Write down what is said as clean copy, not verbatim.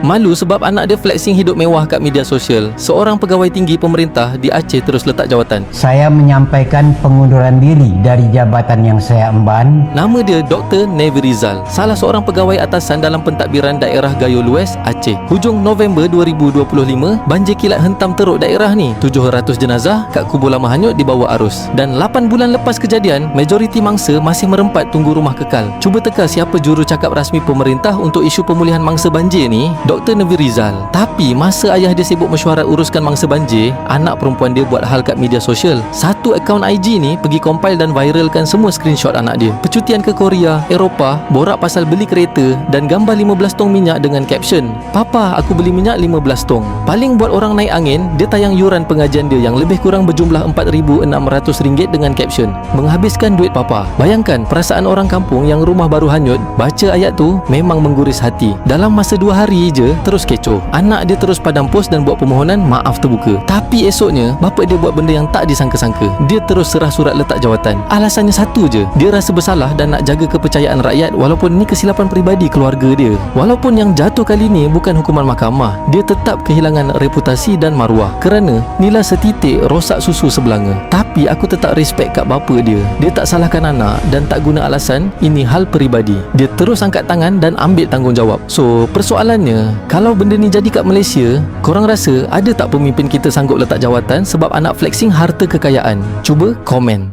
Malu sebab anak dia flexing hidup mewah kat media sosial. Seorang pegawai tinggi pemerintah di Aceh terus letak jawatan. Saya menyampaikan pengunduran diri dari jabatan yang saya emban. Nama dia Dr. Nevi Rizal, salah seorang pegawai atasan dalam pentadbiran daerah Gayo Lues, Aceh. Hujung November 2025, banjir kilat hentam teruk daerah ni. 700 jenazah kat kubur lama hanyut dibawa arus. Dan 8 bulan lepas kejadian, majoriti mangsa masih merempat tunggu rumah kekal. Cuba teka siapa juru cakap rasmi pemerintah untuk isu pemulihan mangsa banjir ni? Dr. Nevi Rizal. Tapi masa ayah dia sibuk mesyuarat uruskan mangsa banjir, anak perempuan dia buat hal kat media sosial. Satu akaun IG ni pergi compile dan viralkan semua screenshot anak dia. Percutian ke Korea, Eropah, borak pasal beli kereta dan gambar 15 tong minyak dengan caption, "Papa, aku beli minyak 15 tong." Paling buat orang naik angin, dia tayang yuran pengajian dia yang lebih kurang berjumlah RM4,600 dengan caption, "Menghabiskan duit papa." Bayangkan perasaan orang kampung yang rumah baru hanyut, baca ayat tu memang mengguris hati. Dalam masa 2 hari je terus kecoh. Anak dia terus padam pos dan buat permohonan maaf terbuka. Tapi esoknya bapak dia buat benda yang tak disangka-sangka. Dia terus serah surat letak jawatan. Alasannya satu je, dia rasa bersalah dan nak jaga kepercayaan rakyat walaupun ini kesilapan peribadi keluarga dia. Walaupun yang jatuh kali ni bukan hukuman mahkamah, dia tetap kehilangan reputasi dan maruah kerana nilai setitik rosak susu sebelanga. Tapi aku tetap respect kat bapa dia. Dia tak salahkan anak dan tak guna alasan ini hal peribadi. Dia terus angkat tangan dan ambil tanggungjawab. So persoalannya, kalau benda ni jadi kat Malaysia, korang rasa ada tak pemimpin kita sanggup letak jawatan sebab anak flexing harta kekayaan? Cuba komen.